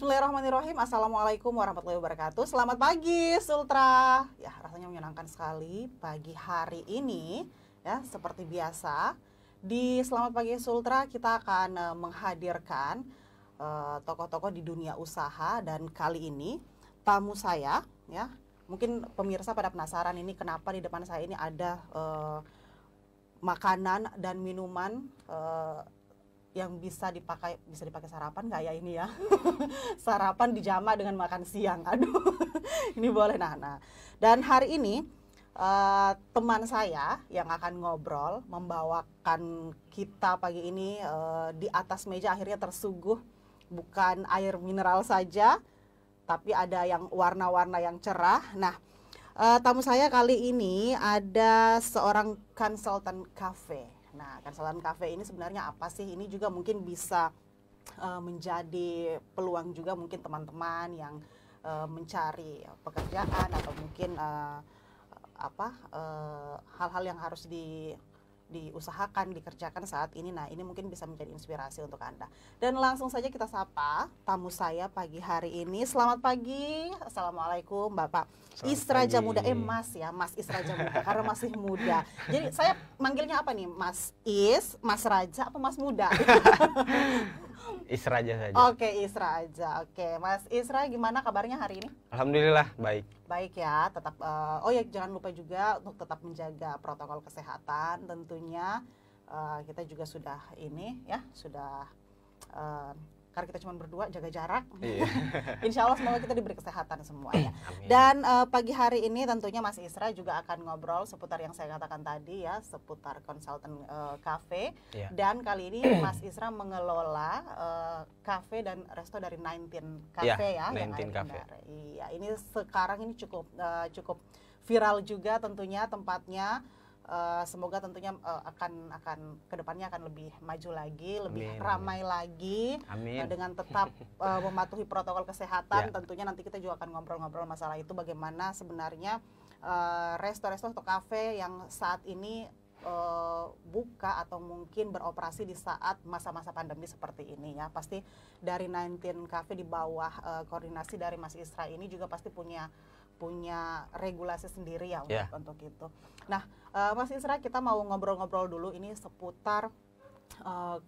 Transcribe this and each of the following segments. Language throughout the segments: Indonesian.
Bismillahirrahmanirrahim. Assalamualaikum warahmatullahi wabarakatuh. Selamat pagi Sultra. Ya, rasanya menyenangkan sekali pagi hari ini. Ya, seperti biasa di Selamat Pagi Sultra kita akan menghadirkan tokoh-tokoh di dunia usaha, dan kali ini tamu saya, ya, mungkin pemirsa pada penasaran ini kenapa di depan saya ini ada makanan dan minuman yang bisa dipakai sarapan nggak ya ini ya? Sarapan dijama dengan makan siang. Aduh, ini boleh. Nah. Dan hari ini teman saya yang akan ngobrol membawakan kita pagi ini di atas meja akhirnya tersuguh bukan air mineral saja, tapi ada yang warna-warna yang cerah. Nah, tamu saya kali ini ada seorang konsultan cafe. Nah, konsultan cafe ini sebenarnya apa sih? Ini juga mungkin bisa menjadi peluang juga mungkin teman-teman yang mencari pekerjaan atau mungkin hal-hal yang harus diusahakan, dikerjakan saat ini. Nah, ini mungkin bisa menjadi inspirasi untuk Anda. Dan langsung saja kita sapa tamu saya pagi hari ini. Selamat pagi. Assalamualaikum Bapak Israja Muda. Mas ya, Mas Israja Muda karena masih muda. Jadi saya manggilnya apa nih? Mas Is, Mas Raja apa Mas Muda? Isra aja saja. Oke, Isra aja. Oke, Mas Isra, gimana kabarnya hari ini? Alhamdulillah baik. Baik ya, tetap. Oh ya, jangan lupa juga untuk tetap menjaga protokol kesehatan. Tentunya kita juga sudah ini ya, sudah karena kita cuma berdua jaga jarak. Iya. Insya Allah semoga kita diberi kesehatan semua ya. Amin. Dan pagi hari ini tentunya Mas Isra juga akan ngobrol seputar yang saya katakan tadi ya, seputar konsultan cafe. Iya. Dan kali ini Mas Isra mengelola cafe dan resto dari 19 Cafe ya, yang 19 Cafe. Iya, ini sekarang ini cukup viral juga tentunya tempatnya. Semoga tentunya akan kedepannya akan lebih maju lagi, lebih ramai lagi. Amin. Dengan tetap mematuhi protokol kesehatan. Ya. Tentunya nanti kita juga akan ngobrol-ngobrol masalah itu, bagaimana sebenarnya resto-resto atau kafe yang saat ini buka atau mungkin beroperasi di saat masa-masa pandemi seperti ini ya. Pasti dari 19 Cafe di bawah koordinasi dari Mas Isra ini juga pasti punya regulasi sendiri ya untuk itu. Nah, Mas Isra, kita mau ngobrol-ngobrol dulu ini seputar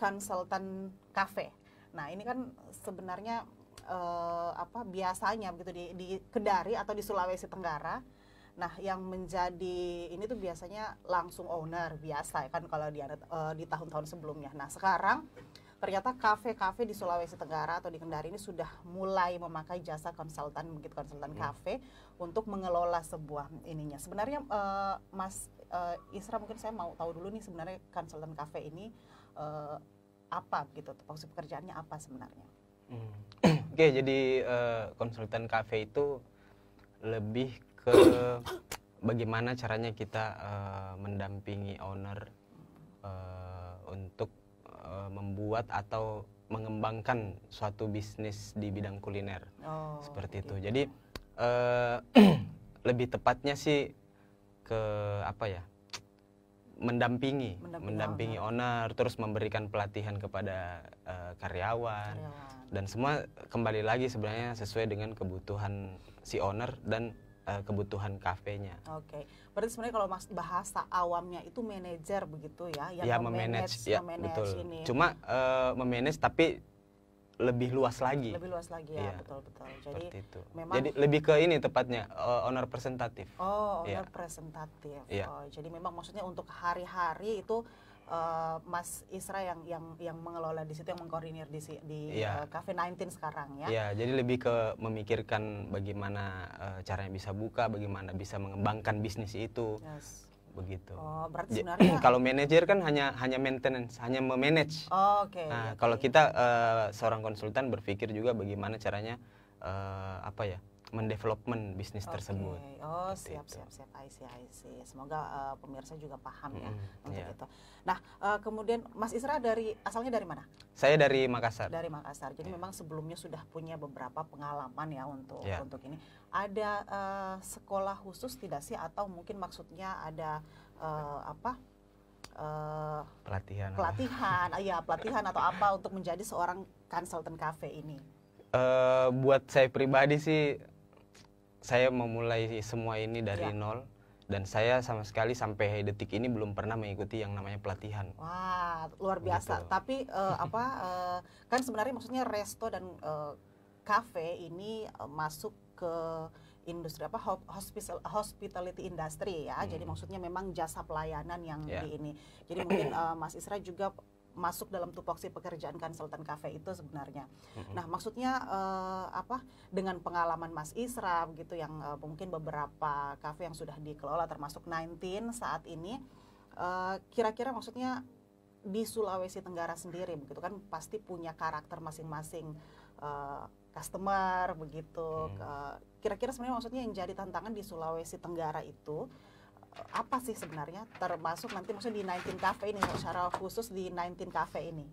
konsultan cafe. Nah, ini kan sebenarnya biasanya begitu di Kendari atau di Sulawesi Tenggara. Nah, yang menjadi ini tuh biasanya langsung owner biasa ya kan kalau di tahun-tahun sebelumnya. Nah, sekarang ternyata kafe-kafe di Sulawesi Tenggara atau di Kendari ini sudah mulai memakai jasa konsultan cafe untuk mengelola sebuah ininya. Sebenarnya Mas Isra, mungkin saya mau tahu dulu nih sebenarnya konsultan cafe ini apa gitu, fungsi pekerjaannya apa sebenarnya? Oke, jadi konsultan cafe itu lebih ke bagaimana caranya kita mendampingi owner untuk membuat atau mengembangkan suatu bisnis di bidang kuliner. Seperti itu. Jadi lebih tepatnya sih ke mendampingi owner, terus memberikan pelatihan kepada karyawan. Dan semua kembali lagi sebenarnya sesuai dengan kebutuhan si owner dan kebutuhan kafenya. Oke. Berarti sebenarnya kalau bahasa awamnya itu manajer begitu ya, yang memanage betul. Ini. Cuma memanage tapi lebih luas lagi. Lebih luas lagi ya, betul. Jadi itu. Memang jadi lebih ke ini tepatnya owner presentatif. Owner presentatif. Jadi memang maksudnya untuk hari-hari itu Mas Isra yang mengelola di situ, yang mengkoordinir di Cafe 19 sekarang ya. Iya, jadi lebih ke memikirkan bagaimana caranya bisa buka, bagaimana bisa mengembangkan bisnis itu. Begitu. Berarti sebenarnya kalau manajer kan hanya maintenance, hanya memanage. Nah, kalau kita seorang konsultan berpikir juga bagaimana caranya mendevelopment bisnis tersebut. Siap. I see. Semoga pemirsa juga paham ya untuk itu. Nah, kemudian Mas Isra asalnya dari mana? Saya dari Makassar. Dari Makassar. Jadi memang sebelumnya sudah punya beberapa pengalaman ya untuk ini. Ada sekolah khusus tidak sih, atau mungkin maksudnya ada pelatihan atau apa untuk menjadi seorang konsultan cafe ini? Buat saya pribadi sih, saya memulai semua ini dari nol. Dan saya sama sekali sampai detik ini belum pernah mengikuti yang namanya pelatihan. Wah, luar biasa. Gitu. Tapi kan sebenarnya maksudnya resto dan cafe ini masuk ke industri hospitality industry ya. Jadi maksudnya memang jasa pelayanan yang di ini. Jadi mungkin Mas Isra juga masuk dalam tupoksi pekerjaan konsultan cafe itu sebenarnya. Nah, maksudnya dengan pengalaman Mas Isra begitu yang mungkin beberapa cafe yang sudah dikelola termasuk 19 saat ini, kira-kira maksudnya di Sulawesi Tenggara sendiri begitu kan pasti punya karakter masing-masing customer begitu. Kira-kira sebenarnya maksudnya yang jadi tantangan di Sulawesi Tenggara itu apa sih sebenarnya, termasuk nanti maksudnya di 19 Cafe ini, secara khusus di 19 Cafe ini?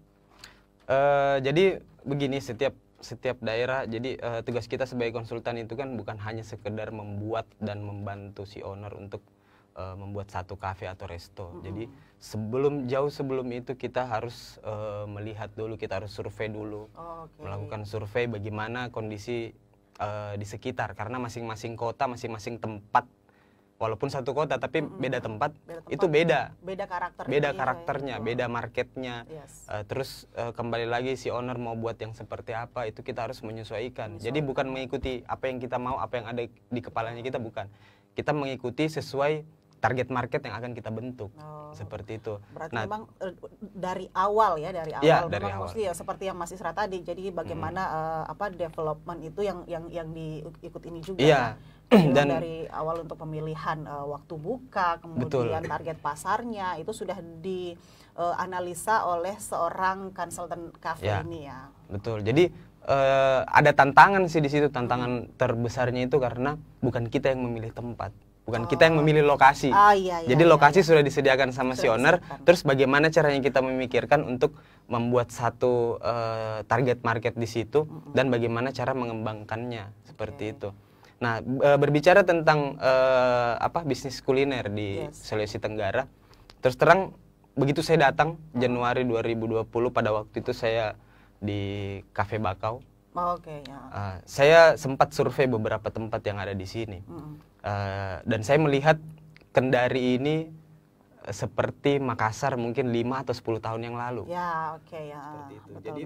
Jadi begini, setiap daerah, jadi tugas kita sebagai konsultan itu kan bukan hanya sekedar membuat dan membantu si owner untuk membuat satu kafe atau resto. Jadi jauh sebelum itu kita harus melihat dulu, kita harus survei dulu, melakukan survei bagaimana kondisi di sekitar, karena masing-masing kota, masing-masing tempat, walaupun satu kota tapi beda tempat, itu beda karakternya, beda marketnya. Terus kembali lagi si owner mau buat yang seperti apa, itu kita harus menyesuaikan. Jadi bukan mengikuti apa yang kita mau, apa yang ada di kepalanya kita, bukan. Kita mengikuti sesuai target market yang akan kita bentuk. Seperti itu. Berarti memang dari awal ya, dari awal. Mesti ya seperti yang Mas Isra tadi. Jadi bagaimana development itu yang diikut ini juga. Iya. Dan dari awal untuk pemilihan waktu buka, kemudian target pasarnya itu sudah dianalisa oleh seorang konsultan cafe ini ya. Betul. Jadi ada tantangan sih di situ. Tantangan terbesarnya itu karena bukan kita yang memilih tempat. Bukan kita yang memilih lokasi. Jadi lokasi sudah disediakan sama si owner. Terus bagaimana caranya kita memikirkan untuk membuat satu target market di situ dan bagaimana cara mengembangkannya seperti itu. Nah, berbicara tentang bisnis kuliner di Sulawesi Tenggara, terus terang begitu saya datang Januari 2020, pada waktu itu saya di Cafe Bakau. Saya sempat survei beberapa tempat yang ada di sini. Dan saya melihat Kendari ini seperti Makassar mungkin 5 atau 10 tahun yang lalu. Seperti itu. Jadi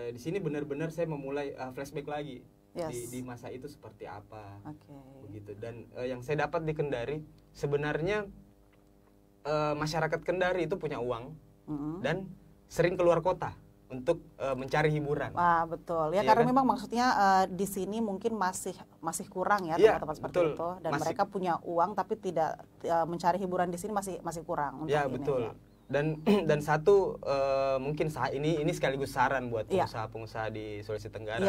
di sini benar-benar saya memulai flashback lagi di masa itu seperti apa. Begitu. Dan yang saya dapat di Kendari sebenarnya masyarakat Kendari itu punya uang dan sering keluar kota untuk mencari hiburan. Betul ya, karena memang maksudnya di sini mungkin masih kurang ya tempat-tempat seperti itu, dan mereka punya uang tapi tidak mencari hiburan di sini masih kurang untuk ini. Betul. Dan satu mungkin ini sekaligus saran buat pengusaha-pengusaha di Sulawesi Tenggara.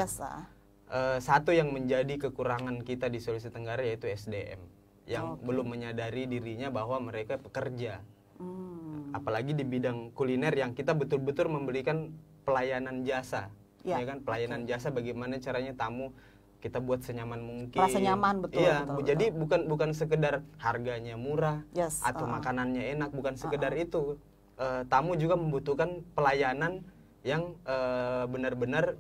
Satu yang menjadi kekurangan kita di Sulawesi Tenggara yaitu SDM yang belum menyadari dirinya bahwa mereka pekerja. Apalagi di bidang kuliner yang kita betul-betul memberikan pelayanan jasa, ya kan? Pelayanan jasa, bagaimana caranya tamu kita buat senyaman mungkin. Rasa nyaman, betul. Jadi bukan sekedar harganya murah atau makanannya enak, bukan sekedar itu. Tamu juga membutuhkan pelayanan yang benar-benar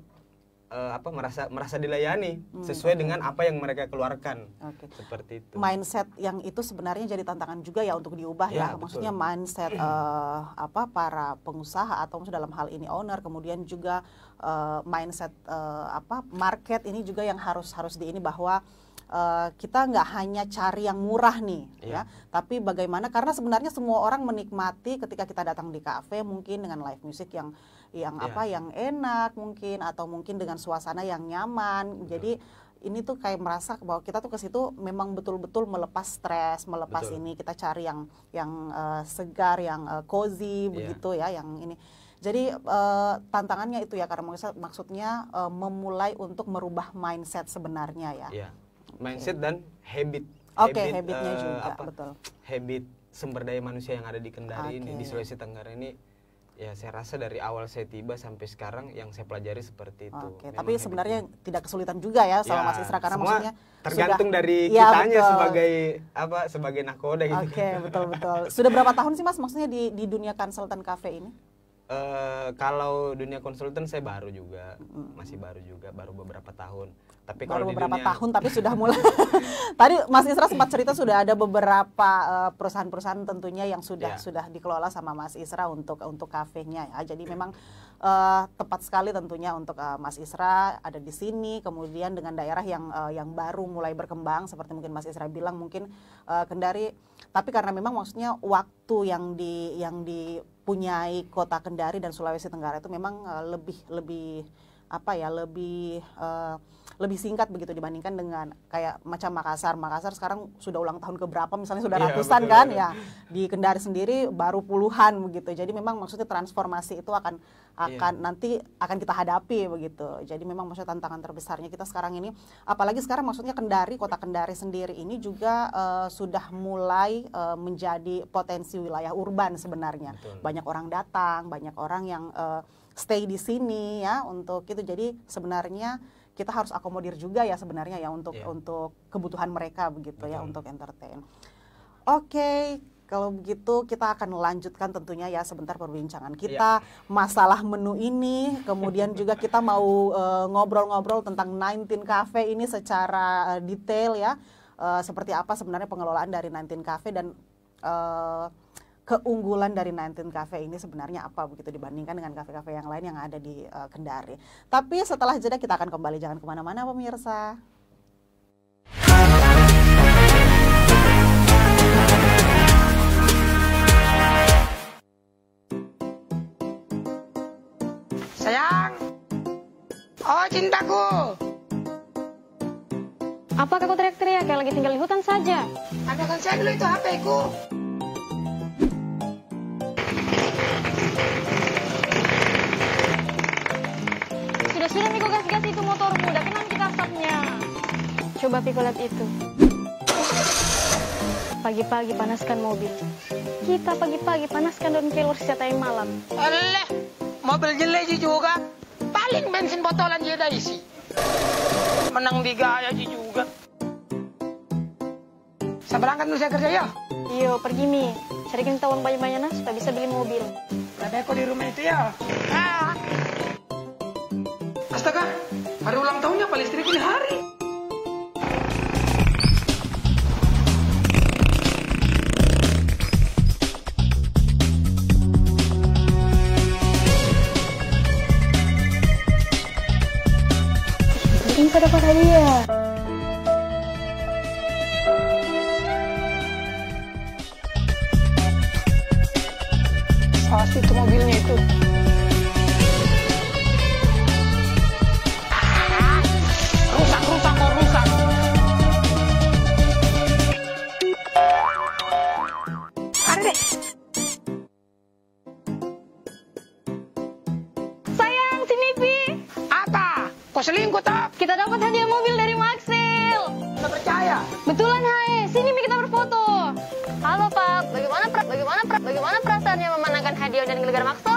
merasa dilayani sesuai dengan apa yang mereka keluarkan. Seperti itu. Mindset yang itu sebenarnya jadi tantangan juga ya untuk diubah ya. Maksudnya mindset para pengusaha atau dalam hal ini owner, kemudian juga mindset market ini juga yang harus di ini, bahwa kita nggak hanya cari yang murah nih ya, tapi bagaimana, karena sebenarnya semua orang menikmati ketika kita datang di kafe mungkin dengan live music yang enak mungkin, atau mungkin dengan suasana yang nyaman. Jadi ini tuh kayak merasa bahwa kita tuh ke situ memang betul-betul melepas stres, melepas ini, kita cari yang segar, yang cozy begitu ya, yang ini. Jadi tantangannya itu ya, karena maksudnya memulai untuk merubah mindset sebenarnya ya. Mindset dan habit. Habitnya juga, betul. Habit sumber daya manusia yang ada di Kendari ini, di Sulawesi Tenggara ini, ya saya rasa dari awal saya tiba sampai sekarang yang saya pelajari seperti itu. Tapi sebenarnya tidak kesulitan juga ya sama Mas Isra, karena maksudnya tergantung dari kitanya sebagai nakoda gitu. Betul. Sudah berapa tahun sih Mas maksudnya di dunia konsultan cafe ini? Kalau dunia konsultan saya baru juga, masih baru juga, baru beberapa tahun. Tapi Baru kalau di beberapa dunia tahun tapi sudah mulai. Tadi Mas Isra sempat cerita sudah ada beberapa perusahaan-perusahaan tentunya yang sudah dikelola sama Mas Isra untuk kafenya ya. Jadi memang tepat sekali tentunya untuk Mas Isra ada di sini, kemudian dengan daerah yang baru mulai berkembang seperti mungkin Mas Isra bilang mungkin Kendari, tapi karena memang maksudnya waktu yang dipunyai Kota Kendari dan Sulawesi Tenggara itu memang lebih singkat begitu dibandingkan dengan kayak macam Makassar. Makassar sekarang sudah ulang tahun keberapa misalnya sudah ratusan kan ya. Di Kendari sendiri baru puluhan begitu. Jadi memang maksudnya transformasi itu nanti akan kita hadapi begitu. Jadi memang maksudnya tantangan terbesarnya kita sekarang ini, apalagi sekarang maksudnya Kendari, Kota Kendari sendiri ini juga sudah mulai menjadi potensi wilayah urban sebenarnya. Betul. Banyak orang datang, banyak orang yang stay di sini ya untuk itu. Jadi sebenarnya kita harus akomodir juga ya sebenarnya ya untuk kebutuhan mereka begitu ya, untuk entertain. Oke, kalau begitu kita akan lanjutkan tentunya ya sebentar perbincangan kita masalah menu ini, kemudian juga kita mau ngobrol-ngobrol tentang 19 Cafe ini secara detail ya, seperti apa sebenarnya pengelolaan dari 19 Cafe dan keunggulan dari 19 Cafe ini sebenarnya apa begitu dibandingkan dengan kafe-kafe yang lain yang ada di Kendari. Tapi setelah jeda kita akan kembali, jangan kemana-mana pemirsa. Sayang, oh cintaku. Apa kau teriak-teriak kayak lagi tinggal di hutan saja? Adukan saya dulu itu HP-ku. Sudah Miko gas-gas itu motormu, udah kena kita asapnya. Coba Piko lihat itu. Pagi-pagi panaskan mobil. Kita pagi-pagi panaskan daun kelor sejak tadi malam. Alah, mobil jelek juga. Paling bensin botolan dia dah isi. Menang digaya juga. Saya berangkat dulu saya kerja ya. Iyo, pergi Mi. Carikan kita uang banyak-banyaknya supaya bisa beli mobil. Ada aku di rumah itu ya. Astaga, hari ulang tahunnya paling istriku ini hari. Bisa dapat hadiah. Pasti itu mobilnya itu. Rusak. Ada. Sayang, sini Pi. Apa? Kau selingkuh tak? Kita dapat hadiah mobil dari Maxel. Tidak percaya. Betulan Hai, sini Mi kita berfoto. Halo Pap, bagaimana perasaannya memenangkan hadiah dan gelar Maxel?